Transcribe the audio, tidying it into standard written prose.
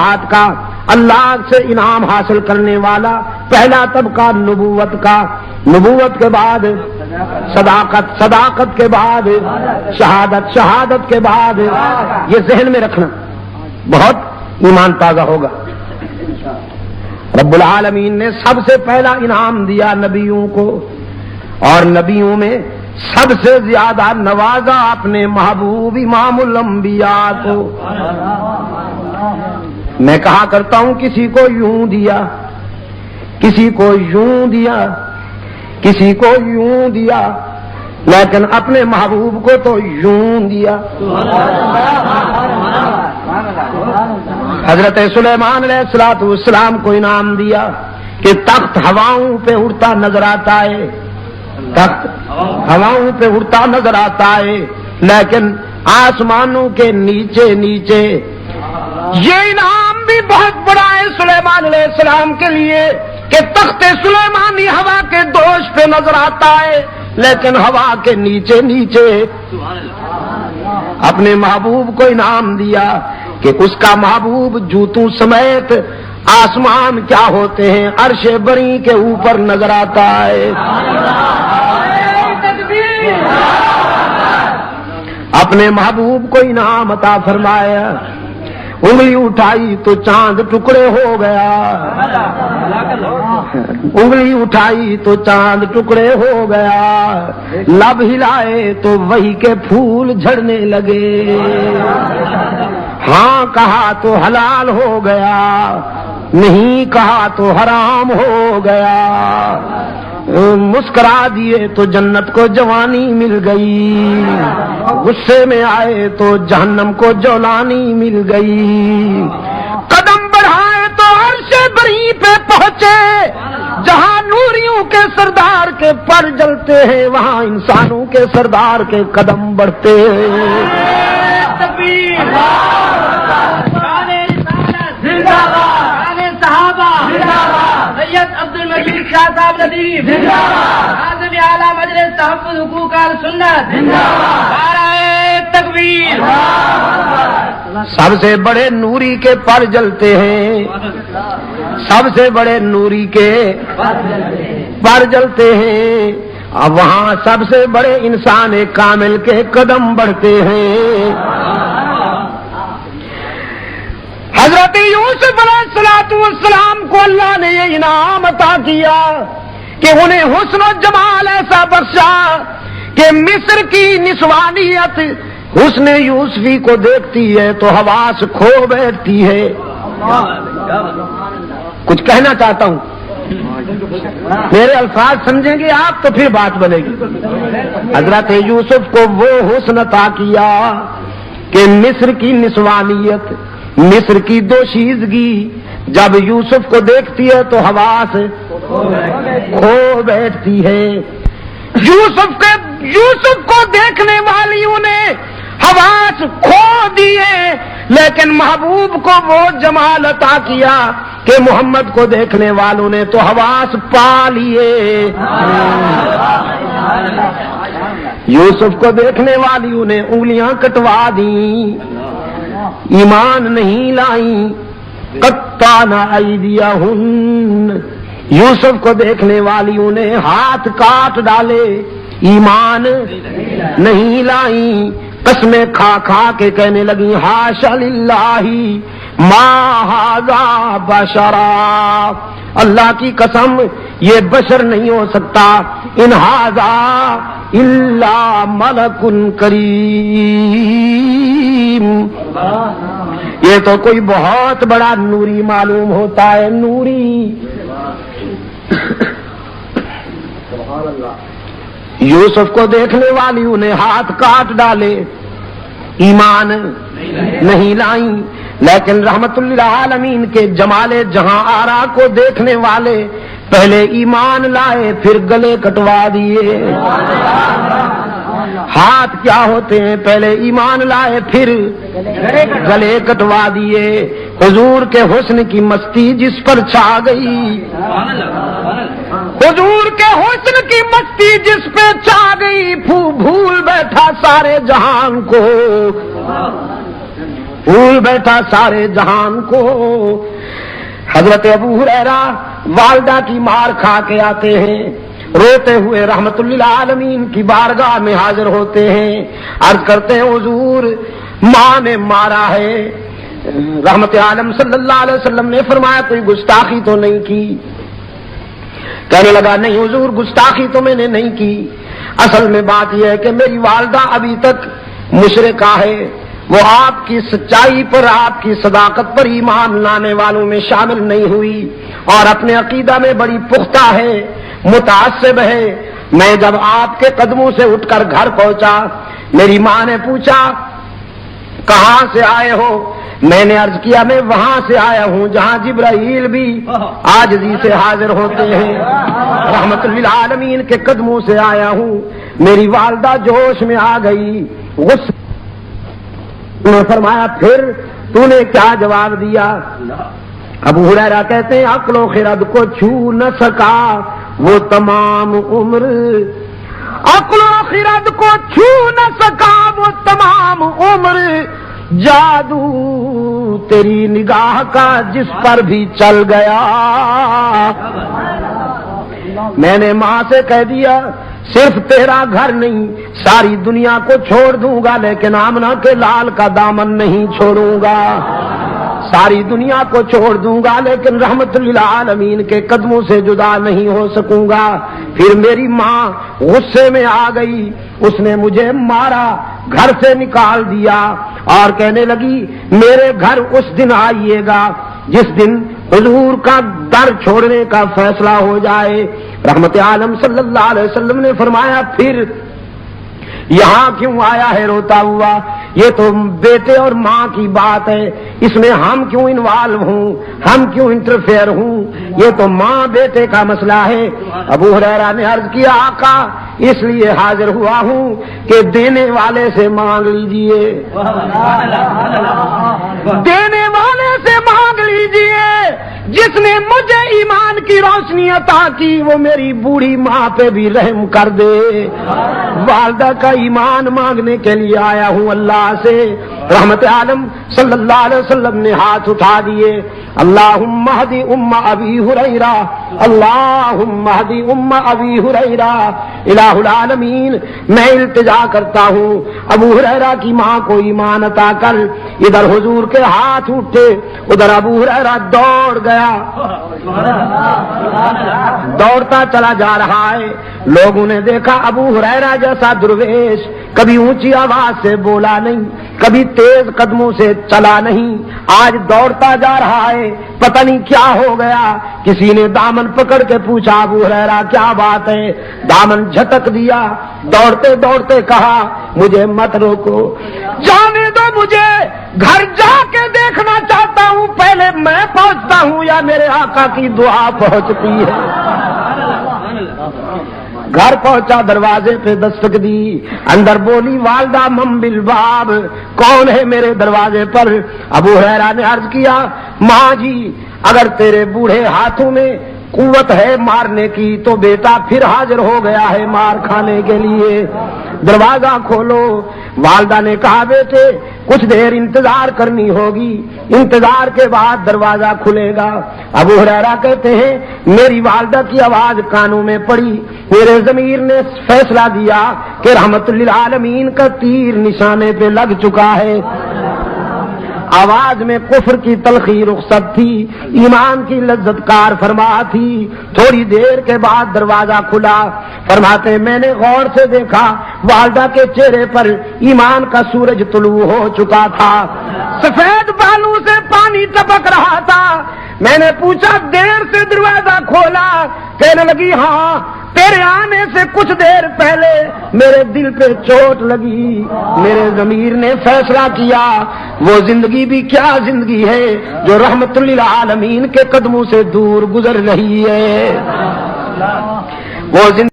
طاعت کا، اللہ سے انعام حاصل کرنے والا پہلا طبقہ نبوت کا، نبوت کے بعد صداقت، صداقت کے بعد شہادت، شہادت کے بعد، یہ ذہن میں رکھنا، بہت ایمان تازہ ہوگا۔ رب العالمین نے سب سے پہلا انعام دیا نبیوں کو، اور نبیوں میں سب سے زیادہ نوازا اپنے محبوب امام الانبیاء کو۔ میں کہا کرتا ہوں کسی کو یوں دیا، کسی کو یوں دیا، کسی کو یوں دیا، لیکن اپنے محبوب کو تو یوں دیا۔ حضرت سلیمان علیہ السلام کو انعام دیا کہ تخت ہواؤں پہ اڑتا نظر آتا ہے، تخت ہواؤں پہ اڑتا نظر آتا ہے، لیکن آسمانوں کے نیچے نیچے۔ یہ انعام بھی بہت بڑا ہے سلیمان علیہ السلام کے لیے کہ تخت سلیمانی ہوا کے دوش پہ نظر آتا ہے، لیکن ہوا کے نیچے نیچے۔ اپنے محبوب کو انعام دیا کہ اس کا محبوب جوتوں سمیت آسمان کیا ہوتے ہیں عرش بری کے اوپر نظر آتا ہے۔ اپنے محبوب کو انعام عطا فرمایا، انگلی اٹھائی تو چاند ٹکڑے ہو گیا، انگلی اٹھائی تو چاند ٹکڑے ہو گیا، لب ہلائے تو وہی کے پھول جھڑنے لگے، ہاں کہا تو حلال ہو گیا، نہیں کہا تو حرام ہو گیا، مسکرا دیے تو جنت کو جوانی مل گئی، غصے میں آئے تو جہنم کو جولانی مل گئی، قدم بڑھائے تو عرش بری پہ پہنچے، جہاں نوریوں کے سردار کے پر جلتے ہیں وہاں انسانوں کے سردار کے قدم بڑھتے ہیں۔ سید عبد المجید شاہ صاحب ندیم عازم اعلیٰ مجلس تحفظ حقوق السنت، نعرہ تکبیر۔ سب سے بڑے نوری کے پر جلتے ہیں، سب سے بڑے نوری کے پر جلتے ہیں، اب وہاں سب سے بڑے انسان کامل کے قدم بڑھتے ہیں۔ حضرت یوسف علیہ السلام کو اللہ نے یہ انعام عطا کیا کہ انہیں حسن و جمال ایسا بخشا کہ مصر کی نسوانیت حسن یوسفی کو دیکھتی ہے تو حواس کھو بیٹھتی ہے۔ کچھ کہنا چاہتا ہوں، میرے الفاظ سمجھیں گے آپ تو پھر بات بنے گی۔ حضرت یوسف کو وہ حسن عطا کیا کہ مصر کی نسوانیت، مصر کی دوشیزگی جب یوسف کو دیکھتی ہے تو حواس کھو بیٹھتی ہے۔ یوسف کو دیکھنے والیوں نے حواس کھو دیے، لیکن محبوب کو وہ جمال عطا کیا کہ محمد کو دیکھنے والوں نے تو حواس پا لیے۔ یوسف کو دیکھنے والیوں نے انگلیاں کٹوا دیں، ایمان نہیں لائیں، قطعنا ایدیہن۔ یوسف کو دیکھنے والیوں نے ہاتھ کاٹ ڈالے، ایمان نہیں لائیں، قسمیں کھا کھا کے کہنے لگی حاشا للہ ما ھذا بشرا، اللہ کی قسم یہ بشر نہیں ہو سکتا، ان ھذا الا ملک کریم، یہ تو کوئی بہت بڑا نوری معلوم ہوتا ہے، نوری۔ یوسف کو دیکھنے والیوں نے ہاتھ کاٹ ڈالے، ایمان نہیں لائیں، لیکن رحمت للعالمین کے جمال جہاں آرا کو دیکھنے والے پہلے ایمان لائے پھر گلے کٹوا دیے۔ ہاتھ کیا ہوتے ہیں؟ پہلے ایمان لائے پھر گلے کٹوا دیے۔ حضور کے حسن کی مستی جس پر چھا گئی، حضور کے حسن کی مستی جس پہ چھا گئی، بھول بیٹھا سارے جہان کو۔ بھول بیٹھا سارے جہان کو۔ حضرت ابو ہریرہ والدہ کی مار کھا کے آتے ہیں، روتے ہوئے رحمت للعالمین کی بارگاہ میں حاضر ہوتے ہیں، عرض کرتے ہیں حضور ماں نے مارا ہے۔ رحمت عالم صلی اللہ علیہ وسلم نے فرمایا کوئی گستاخی تو نہیں کی؟ کہنے لگا نہیں حضور گستاخی تو میں نے نہیں کی، اصل میں بات یہ ہے کہ میری والدہ ابھی تک مشرکہ ہے، وہ آپ کی سچائی پر آپ کی صداقت پر ایمان لانے والوں میں شامل نہیں ہوئی اور اپنے عقیدہ میں بڑی پختہ ہے، متعصب ہے۔ میں جب آپ کے قدموں سے اٹھ کر گھر پہنچا، میری ماں نے پوچھا کہاں سے آئے ہو؟ میں نے عرض کیا میں وہاں سے آیا ہوں جہاں جبرائیل بھی عاجزی سے حاضر ہوتے ہیں، رحمت للعالمین کے قدموں سے آیا ہوں۔ میری والدہ جوش میں آ گئی، غصے میں فرمایا پھر تو نے کیا جواب دیا؟ ابو ہریرہ کہتے ہیں عقل و خرد کو چھو نہ سکا وہ تمام عمر، عقل و خرد کو چھو نہ سکا وہ تمام عمر، جادو تیری نگاہ کا جس پر بھی چل گیا۔ میں نے ماں سے کہہ دیا صرف تیرا گھر نہیں ساری دنیا کو چھوڑ دوں گا لیکن آمنہ کے لال کا دامن نہیں چھوڑوں گا، ساری دنیا کو چھوڑ دوں گا لیکن رحمت للعالمین کے قدموں سے جدا نہیں ہو سکوں گا۔ پھر میری ماں غصے میں آ گئی، اس نے مجھے مارا، گھر سے نکال دیا اور کہنے لگی میرے گھر اس دن آئیے گا جس دن حضور کا در چھوڑنے کا فیصلہ ہو جائے۔ رحمت عالم صلی اللہ علیہ وسلم نے فرمایا پھر یہاں کیوں آیا ہے روتا ہوا؟ یہ تو بیٹے اور ماں کی بات ہے، اس میں ہم کیوں انوالو ہوں، ہم کیوں انٹرفیئر ہوں؟ یہ تو ماں بیٹے کا مسئلہ ہے۔ ابو ہریرہ نے عرض کیا آقا اس لیے حاضر ہوا ہوں کہ دینے والے سے مانگ لیجئے، دینے والے سے مانگ لیجئے، جس نے مجھے ایمان کی روشنی عطا کی وہ میری بوڑھی ماں پہ بھی رحم کر دے۔ والدہ کا ایمان مانگنے کے لیے آیا ہوں اللہ سے۔ رحمت عالم صلی اللہ علیہ وسلم نے ہاتھ اٹھا دیے، اللہم اہدی ام ابی ہریرہ، اللہم اہدی ام ابی ہریرہ۔ الہ العالمین میں التجا کرتا ہوں ابو ہریرہ کی ماں کو ایمان عطا کر۔ ادھر حضور کے ہاتھ اٹھے، ادھر ابو ہریرہ دوڑ گیا، دوڑتا چلا جا رہا ہے۔ لوگوں نے دیکھا ابو ہریرہ جیسا درویش کبھی اونچی آواز سے بولا نہیں، کبھی تیز قدموں سے چلا نہیں، آج دوڑتا جا رہا ہے، پتہ نہیں کیا ہو گیا۔ کسی نے دامن پکڑ کے پوچھا ابو ہریرہ کیا بات ہے؟ دامن جھٹک دیا، دوڑتے دوڑتے کہا مجھے مت روکو، جانے دو مجھے، گھر جا کے دیکھنا چاہتا ہوں پہلے میں پہنچتا ہوں یا میرے آقا کی دعا پہنچتی ہے۔ گھر پہنچا، دروازے پہ دستک دی، اندر بولی والدہ من بالباب، کون ہے میرے دروازے پر؟ ابو ہریرہ نے عرض کیا ماں جی اگر تیرے بوڑھے ہاتھوں میں قوت ہے مارنے کی تو بیٹا پھر حاضر ہو گیا ہے مار کھانے کے لیے، دروازہ کھولو۔ والدہ نے کہا بیٹے کچھ دیر انتظار کرنی ہوگی، انتظار کے بعد دروازہ کھلے گا۔ ابو ہریرہ کہتے ہیں میری والدہ کی آواز کانوں میں پڑی، میرے ضمیر نے فیصلہ دیا کہ رحمت للعالمین کا تیر نشانے پہ لگ چکا ہے۔ آواز میں کفر کی تلخی رخصت تھی، ایمان کی لذت کار فرما تھی۔ تھوڑی دیر کے بعد دروازہ کھلا، فرماتے میں نے غور سے دیکھا والدہ کے چہرے پر ایمان کا سورج طلوع ہو چکا تھا، سفید بالوں سے پانی ٹپک رہا تھا۔ میں نے پوچھا دیر سے دروازہ کھولا؟ کہنے لگی ہاں تیرے آنے سے کچھ دیر پہلے میرے دل پہ چوٹ لگی، میرے ضمیر نے فیصلہ کیا وہ زندگی بھی کیا زندگی ہے جو رحمت للعالمین کے قدموں سے دور گزر رہی ہے، وہ